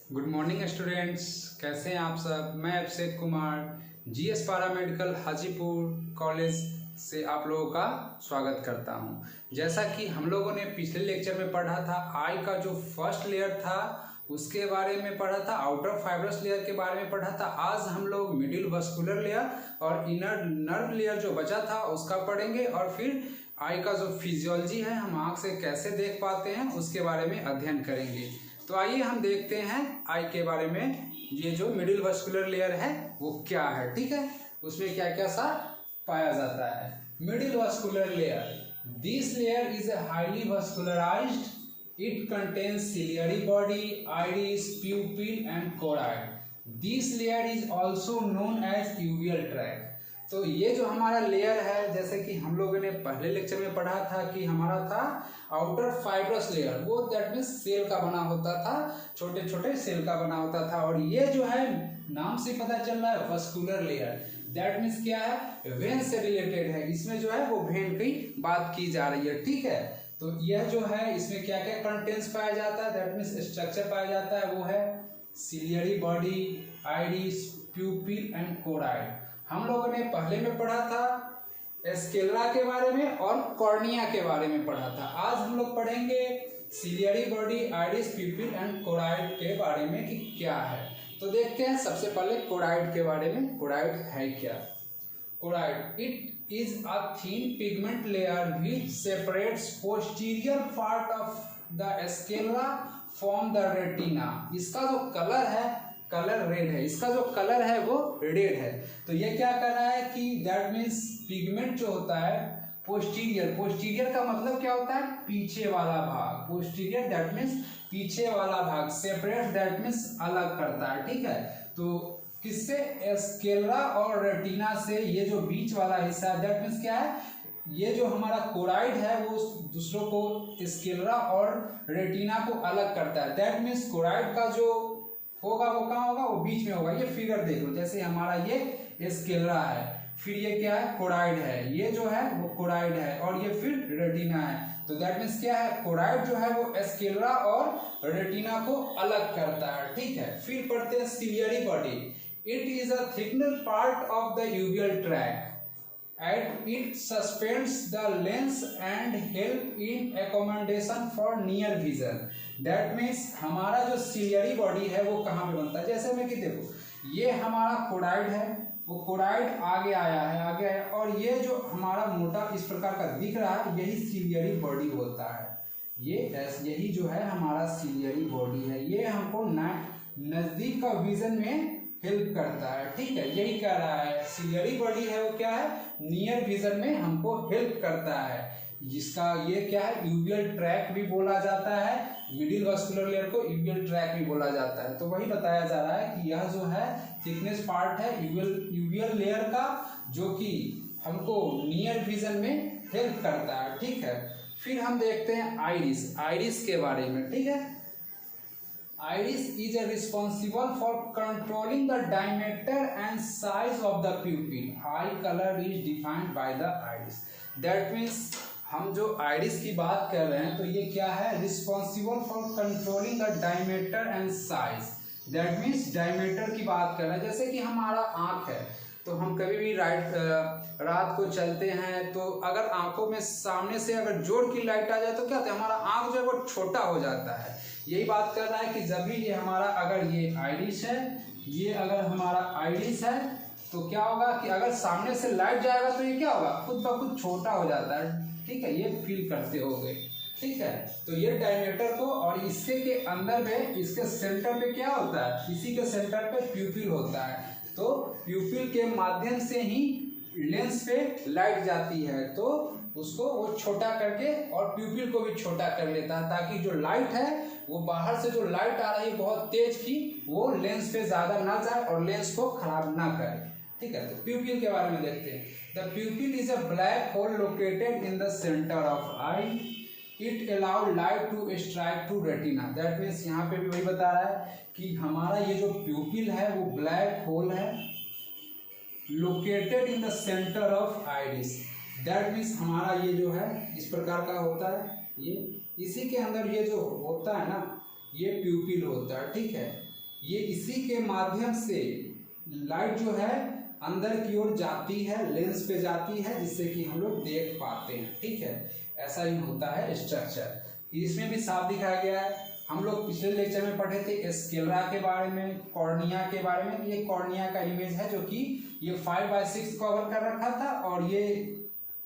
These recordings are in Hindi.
गुड मॉर्निंग स्टूडेंट्स, कैसे हैं आप सब। मैं Abhishek Kumar GS paramedical Hajipur college से आप लोगों का स्वागत करता हूं। जैसा कि हम लोगों ने पिछले लेक्चर में पढ़ा था, आई का जो फर्स्ट लेयर था उसके बारे में पढ़ा था, आउटर फाइब्रस लेयर के बारे में पढ़ा था। आज हम लोग मिडिल वस्कुलर लेयर और इनर नर्व लेयर जो बचा था उसका पढ़ेंगे, और फिर आई का जो फिजियोलॉजी है, हम आँख से कैसे देख पाते हैं, उसके बारे में अध्ययन करेंगे। तो आइए हम देखते हैं आई के बारे में। ये जो मिडिल वस्कुलर लेयर है वो क्या है, ठीक है, उसमें क्या क्या सा पाया जाता है। Middle vascular layer, this layer is a highly vascularised, it contains ciliary body, iris, pupil and choroid. This layer is also known as uveal tract. तो ये जो हमारा लेयर है, जैसे कि हम लोगों ने पहले लेक्चर में पढ़ा था कि हमारा था आउटर फाइब्रस लेयर, वो दैट मीन्स सेल का बना होता था, छोटे छोटे सेल का बना होता था। और ये जो है नाम से पता चल रहा है वस्कुलर लेयर, दैट मीन्स क्या है, वेन से रिलेटेड है। इसमें जो है वो वेन की बात की जा रही है, ठीक है। तो यह जो है इसमें क्या क्या कंटेंट्स पाया जाता है, दैट मीन्स स्ट्रक्चर पाया जाता है, वो है ciliary body, iris, pupil and choroid. हम लोगों ने पहले में पढ़ा था स्केलरा के बारे में और कॉर्निया के बारे में पढ़ा था। आज हम लोग पढ़ेंगे ciliary body, iris, pupil and choroid के बारे में कि क्या है। तो देखते हैं सबसे पहले कोराइड के बारे में। कोराइड है क्या? Choroid, it is a thin pigment layer which separates posterior part of the sclera from the retina. इसका जो कलर है, कलर रेड है, इसका जो कलर है वो रेड है। तो ये क्या कर रहा है कि दैट मीन्स पिगमेंट जो होता है पोस्टीरियर, पोस्टीरियर का मतलब क्या होता है, पीछे वाला भाग। पोस्टीरियर दैट मीन्स पीछे वाला भाग, सेपरेट दैट मीन्स अलग करता है, ठीक है। तो किससे? स्केलरा और रेटिना से। ये जो बीच वाला हिस्सा है दैट मीन्स क्या है, ये जो हमारा कोराइड है वो दूसरों को स्केलरा और रेटिना को अलग करता है। दैट मीन्स कोराइड का जो होगा वो कहाँ होगा, वो बीच में होगा। ये फिगर देख लो, जैसे हमारा ये स्केलरा है, फिर ये क्या है, कोराइड है, ये जो है वो कोराइड है, और ये फिर रेटिना है। तो दैट मीन्स क्या है, कोराइड जो है वो स्केलरा और रेटिना को अलग करता है, ठीक है। फिर पढ़ते हैं ciliary body, it is a thickener part of the uveal tract and it suspends the lens and help in accommodation for near vision. That means हमारा जो सिलियरी बॉडी है वो कहाँ पे बनता है, जैसे मैं कि देखो ये हमारा कोराइड है, वो कोराइड आगे आया है, आगे आया, और ये जो हमारा मोटा इस प्रकार का दिख रहा है यही सिलियरी बॉडी होता है। यही जो है हमारा सिलियरी बॉडी है, ये हमको नजदीक का विजन में हेल्प करता है, ठीक है। यही कह रहा है सिलियरी बॉडी है वो क्या है, नियर विजन में हमको हेल्प करता है, जिसका ये क्या है, यूवियल ट्रैक भी बोला जाता है। मिडिल वस्कुलर लेयर को यूवियल ट्रैक भी बोला जाता है। तो वही बताया जा रहा है कि यह जो है थिकनेस पार्ट है यूवियल लेयर का, जो कि हमको नियर विजन में हेल्प करता है, ठीक है। फिर हम देखते हैं आइरिस, आइरिस के बारे में, ठीक है। Iris is responsible for controlling the diameter and size of the pupil. Eye color is defined by the iris. That means हम जो iris की बात कर रहे हैं तो ये क्या है, responsible for controlling the diameter and size. That means diameter की बात कर रहे हैं। जैसे कि हमारा आँख है, तो हम कभी भी रात को चलते हैं तो अगर आंखों में सामने से अगर जोर की लाइट आ जाए तो क्या होता है, हमारा आँख जो है वो छोटा हो जाता है। यही बात कर रहा है कि जब भी ये हमारा, अगर ये आइरिस है, ये अगर हमारा आइरिस है, तो क्या होगा कि अगर सामने से लाइट जाएगा तो ये क्या होगा, खुद ब खुद छोटा हो जाता है, ठीक है। ये फील करते होगे, ठीक है। तो ये डायमीटर को, और इससे के अंदर में इसके सेंटर पे क्या होता है, इसी के सेंटर पे प्यूपिल होता है। तो प्यूपिल के माध्यम से ही लेंस पे लाइट जाती है, तो उसको वो छोटा करके और प्यूपिल को भी छोटा कर लेता है, ताकि जो लाइट है वो बाहर से जो लाइट आ रही है बहुत तेज की, वो लेंस पे ज़्यादा ना जाए और लेंस को खराब ना करे, ठीक है। तो प्यूपिल के बारे में देखते हैं। The pupil is a black hole located in the centre of eye, it allow light to strike to retina. That means यहाँ पे भी वही बता रहा है कि हमारा ये जो प्यूपिल है वो ब्लैक होल है, located in the centre of iris. That means हमारा ये जो है इस प्रकार का होता है, ये इसी के अंदर ये जो होता है ना, ये प्यूपिल होता है, ठीक है। ये इसी के माध्यम से लाइट जो है अंदर की ओर जाती है, लेंस पे जाती है, जिससे कि हम लोग देख पाते हैं। ठीक है, ऐसा ही होता है स्ट्रक्चर। इसमें भी साफ दिखाया गया है। हम लोग पिछले लेक्चर में पढ़े थे स्क्लेरा के बारे में, कॉर्निया के बारे में। ये कॉर्निया का इमेज है जो कि ये 5/6 कवर कर रखा था, और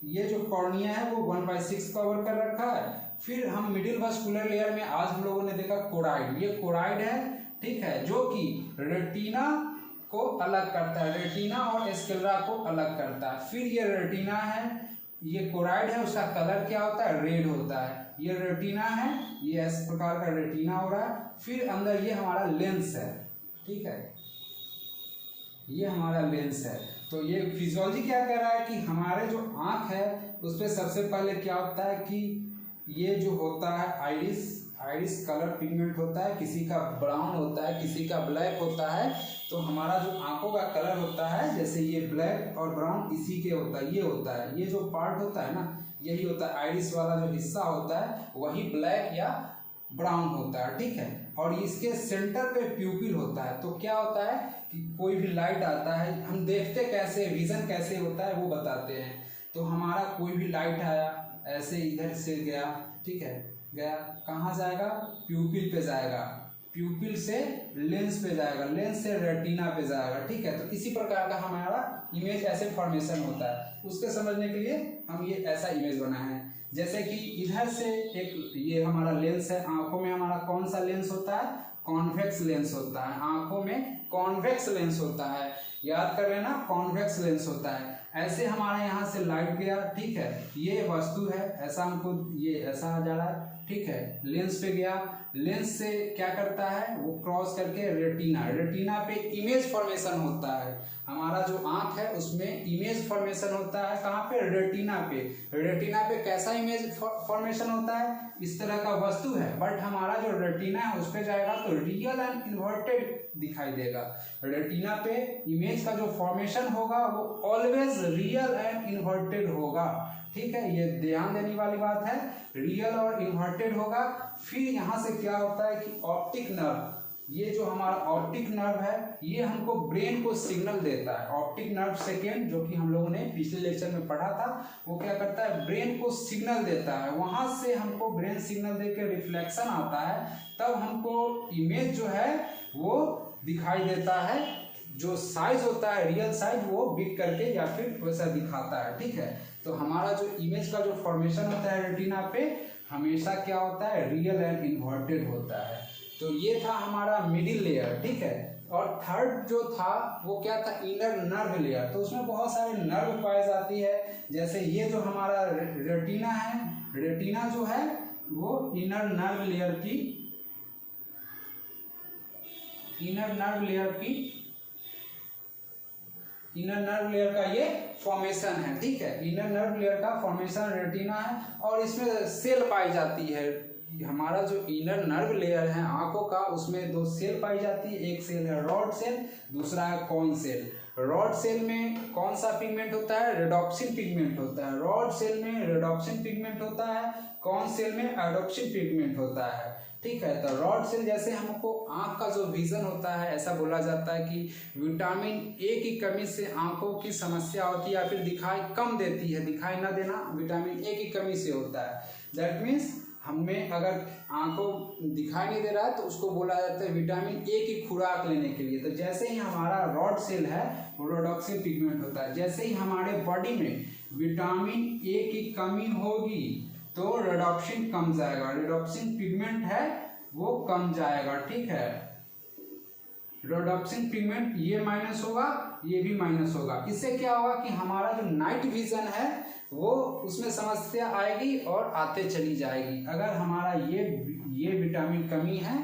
ये जो कॉर्निया है वो 1/6 कवर कर रखा है। फिर हम मिडिल वास्कुलर लेयर में आज हम लोगों ने देखा कोराइड। ये कोराइड है, ठीक है, जो कि रेटिना को अलग करता है, रेटिना और स्क्लेरा को अलग करता है। फिर ये रेटिना है, ये कोराइड है, उसका कलर क्या होता है, रेड होता है। ये रेटिना है, ये इस प्रकार का रेटिना हो रहा है। फिर अंदर ये हमारा लेंस है, ठीक है, ये हमारा लेंस है। तो ये फिजियोलॉजी क्या कह रहा है कि हमारे जो आँख है उस पर सबसे पहले क्या होता है कि ये जो होता है आइरिस कलर पिगमेंट होता है, किसी का ब्राउन होता है, किसी का ब्लैक होता है। तो हमारा जो आंखों का कलर होता है, जैसे ये ब्लैक और ब्राउन इसी के होता है, ये होता है, ये जो पार्ट होता है ना, यही होता है, आइरिस वाला जो हिस्सा होता है वही ब्लैक या ब्राउन होता है। ठीक है, और इसके सेंटर पे प्यूपिल होता है। तो क्या होता है कि कोई भी लाइट आता है, हम देखते कैसे, विजन कैसे होता है वो बताते हैं। तो हमारा कोई भी लाइट आया, ऐसे इधर से गया, ठीक है, गया कहाँ जाएगा, प्यूपिल पे जाएगा, प्यूपिल से लेंस पे जाएगा, लेंस से रेटिना पे जाएगा। ठीक है, तो इसी प्रकार का हमारा इमेज ऐसे फॉर्मेशन होता है। उसके समझने के लिए हम ये ऐसा इमेज बनाए हैं। जैसे कि इधर से एक ये हमारा लेंस है, आंखों में हमारा कौन सा लेंस होता है, कॉन्वेक्स लेंस होता है। आंखों में कॉन्वेक्स लेंस होता है, याद कर लेना, कॉन्वेक्स लेंस होता है। ऐसे हमारे यहाँ से लाइट गया, ठीक है, ये वस्तु है, ऐसा हमको ये ऐसा आ जा रहा है, ठीक है, लेंस पे गया, लेंस से क्या करता है, वो क्रॉस करके रेटिना पे इमेज फॉर्मेशन होता है। हमारा जो आंख है उसमें इमेज फॉर्मेशन होता है, कहाँ पे, रेटिना पे। रेटिना पे कैसा इमेज फॉर्मेशन होता है, इस तरह का वस्तु है, बट हमारा जो रेटिना है उस पे जाएगा तो रियल एंड इन्वर्टेड दिखाई देगा। रेटिना पे इमेज का जो फॉर्मेशन होगा वो ऑलवेज रियल एंड इन्वर्टेड होगा। ठीक है, ये ध्यान देने वाली बात है, रियल और इन्वर्टेड होगा। फिर यहाँ से क्या होता है कि ऑप्टिक नर्व, ये जो हमारा ऑप्टिक नर्व है ये हमको ब्रेन को सिग्नल देता है। ऑप्टिक नर्व सेकेंड, जो कि हम लोगों ने पिछले लेक्चर में पढ़ा था, वो क्या करता है, ब्रेन को सिग्नल देता है। वहां से हमको ब्रेन सिग्नल देकर रिफ्लेक्शन आता है, तब हमको इमेज जो है वो दिखाई देता है। जो साइज होता है, रियल साइज, वो बिग करके या फिर वैसा दिखाता है। ठीक है, तो हमारा जो इमेज का जो फॉर्मेशन होता है रेटिना पे, हमेशा क्या होता है, रियल एंड इन्वर्टेड होता है। तो ये था हमारा मिडिल लेयर। ठीक है, और थर्ड जो था वो क्या था, इनर नर्व लेयर। तो उसमें बहुत सारे नर्व पाई जाती है। जैसे ये जो हमारा रेटिना है, रेटिना जो है वो इनर नर्व लेयर का ये फॉर्मेशन है। ठीक है, इनर नर्व लेयर का फॉर्मेशन रेटिना है, और इसमें सेल पाई जाती है। हमारा जो इनर नर्व लेयर है आंखों का, उसमें दो सेल पाई जाती है। एक सेल है रॉड सेल, दूसरा है कॉन सेल। रॉड सेल में कौन सा पिगमेंट होता है, रेडॉक्सिन पिगमेंट होता है। रॉड सेल में रेडॉक्सिन पिगमेंट होता है, कॉन सेल में एडॉक्सिन पिगमेंट होता है। ठीक है, तो रॉड सेल जैसे हमको आंख का जो विजन होता है, ऐसा बोला जाता है कि विटामिन ए की कमी से आंखों की समस्या होती है या फिर दिखाई कम देती है। दिखाई ना देना विटामिन ए की कमी से होता है। दैट मीन्स हमें अगर आंखों दिखाई नहीं दे रहा है तो उसको बोला जाता है विटामिन ए की खुराक लेने के लिए। तो जैसे ही हमारा रॉड सेल है वो रेडॉक्सिन पिगमेंट होता है। जैसे ही हमारे बॉडी में विटामिन ए की कमी होगी तो रेडॉक्सिन कम जाएगा, रेडॉक्सिन पिगमेंट है वो कम जाएगा। ठीक है, रेडॉक्सिन पिगमेंट ये माइनस होगा, ये भी माइनस होगा। इससे क्या होगा कि हमारा जो नाइट विजन है वो उसमें समस्या आएगी और आते चली जाएगी। अगर हमारा ये विटामिन कमी है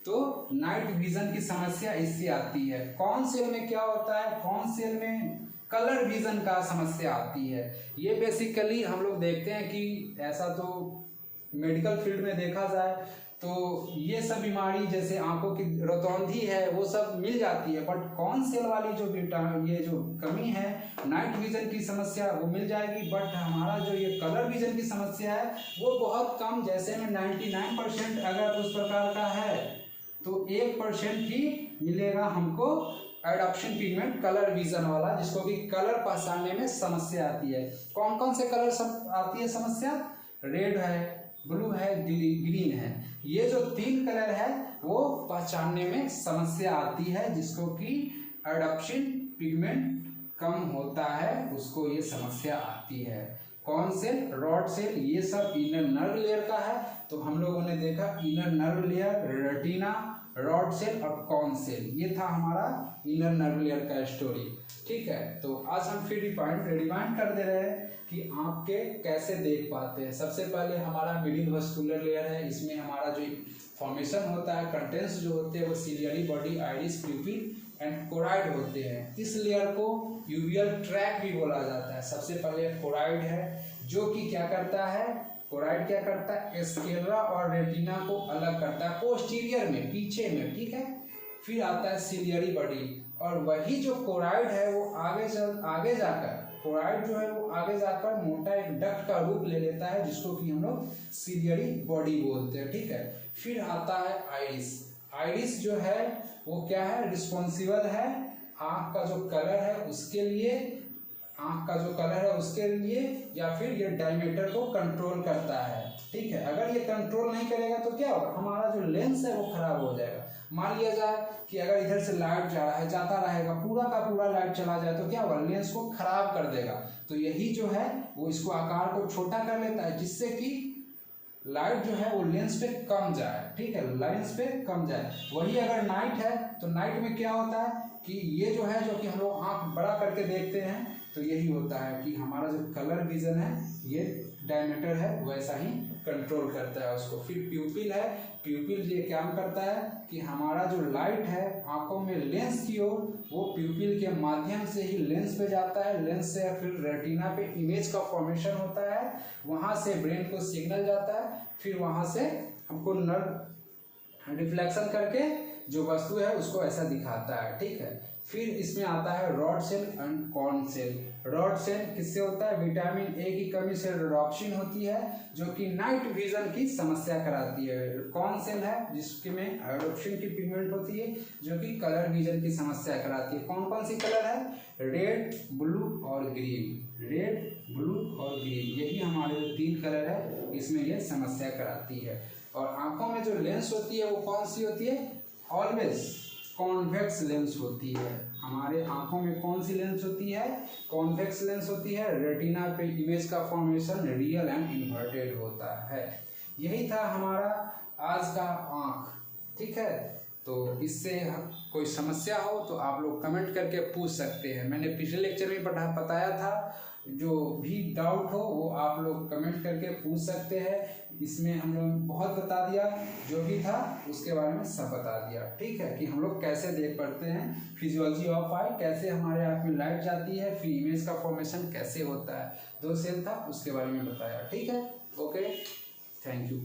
तो नाइट विजन की समस्या इससे आती है। कौन सेल में क्या होता है, कौन सेल में कलर विजन का समस्या आती है। ये बेसिकली हम लोग देखते हैं कि ऐसा तो मेडिकल फील्ड में देखा जाए तो ये सब बीमारी जैसे आंखों की रतौंधी है वो सब मिल जाती है, बट कौन सेल वाली जो विटामिन ये जो कमी है, नाइट विजन की समस्या, वो मिल जाएगी। बट हमारा जो ये कलर विजन की समस्या है वो बहुत कम, जैसे में 99% अगर उस प्रकार का है तो 1% ही मिलेगा हमको एडाप्शन पिगमेंट कलर विजन वाला, जिसको कि कलर पहचानने में समस्या आती है। कौन कौन से कलर सब आती है समस्या? रेड है, ब्लू है, ग्रीन है। ये जो 3 कलर है वो पहचानने में समस्या आती है, जिसको कि एडाप्शन पिगमेंट कम होता है उसको ये समस्या आती है। कौन से? रॉड सेल, ये सब इनर नर्व लेयर का है। तो हम लोगों ने देखा inner nerve layer, retina, rod cell और कॉन सेल, ये था हमारा इनर नर्व लेयर का स्टोरी। ठीक है, तो आज हम फिर रिवाइंड कर दे रहे हैं कि आँख के कैसे देख पाते हैं। सबसे पहले हमारा मिडिल वस्कुलर लेयर है, इसमें हमारा जो फॉर्मेशन होता है, कंटेंट्स जो होते हैं वो ciliary body, iris, pupil and choroid होते हैं। इस लेयर को यूवियल ट्रैक भी बोला जाता है। सबसे पहले कोराइड है, जो कि क्या करता है? कोराइड क्या करता है? स्क्लेरा और रेटिना को अलग करता है पोस्टीरियर में, पीछे में। ठीक है, फिर आता है सिलियरी बॉडी, और वही जो कोराइड है वो आगे जाकर कोराइड जो है वो आगे जाकर मोटा एक डक्ट का रूप ले लेता है, जिसको कि हम लोग सिलियरी बॉडी बोलते हैं। ठीक है, फिर आता है आइरिस। आइरिस जो है वो क्या है? रिस्पॉन्सिबल है आँख का जो कलर है उसके लिए, आँख का जो कलर है उसके लिए, या फिर ये डायमीटर को कंट्रोल करता है। ठीक है, अगर ये कंट्रोल नहीं करेगा तो क्या होगा? हमारा जो लेंस है वो खराब हो जाएगा। मान लिया जाए कि अगर इधर से लाइट जा रहा है, जाता रहेगा, पूरा का पूरा लाइट चला जाए तो क्या होगा? लेंस को खराब कर देगा। तो यही जो है वो इसको आकार को छोटा कर लेता है, जिससे कि लाइट जो है वो लेंस पे कम जाए। ठीक है, लेंस पे कम जाए। वही अगर नाइट है तो नाइट में क्या होता है कि ये जो है, जो कि हम लोग आँख बड़ा करके देखते हैं, तो यही होता है कि हमारा जो कलर विजन है ये डायमीटर है वैसा ही कंट्रोल करता है उसको। फिर प्यूपिल है, प्यूपिल ये क्या करता है कि हमारा जो लाइट है आंखों में लेंस की ओर, वो प्यूपिल के माध्यम से ही लेंस पे जाता है, लेंस से फिर रेटिना पे इमेज का फॉर्मेशन होता है, वहाँ से ब्रेन को सिग्नल जाता है, फिर वहाँ से हमको नर्व रिफ्लेक्शन करके जो वस्तु है उसको ऐसा दिखाता है। ठीक है, फिर इसमें आता है rod cell and cone cell. Rod cell किससे होता है? विटामिन ए की कमी से रोडॉप्सिन होती है, जो कि नाइट विजन की समस्या कराती है। कॉन सेल है जिसके में रोडॉप्सिन की पिगमेंट होती है, जो कि कलर विजन की समस्या कराती है। कौन कौन सी कलर है? रेड, ब्लू और ग्रीन। रेड, ब्लू और ग्रीन, यही हमारे जो 3 कलर है इसमें ये समस्या कराती है। और आंखों में जो लेंस होती है वो कौन सी होती है? ऑलवेज कॉन्वेक्स लेंस होती है। हमारे आंखों में कौन सी लेंस होती है? कॉन्वेक्स लेंस होती है। रेटिना पे इमेज का फॉर्मेशन रियल एंड इन्वर्टेड होता है। यही था हमारा आज का आँख। ठीक है, तो इससे कोई समस्या हो तो आप लोग कमेंट करके पूछ सकते हैं। मैंने पिछले लेक्चर में बताया था, जो भी डाउट हो वो आप लोग कमेंट करके पूछ सकते हैं। इसमें हम लोग बहुत बता दिया, जो भी था उसके बारे में सब बता दिया। ठीक है, कि हम लोग कैसे देख पाते हैं, फिजियोलॉजी ऑफ आई, कैसे हमारे आँख में लाइट जाती है, फिर इमेज का फॉर्मेशन कैसे होता है। 2 सेल था उसके बारे में बताया। ठीक है, ओके, थैंक यू।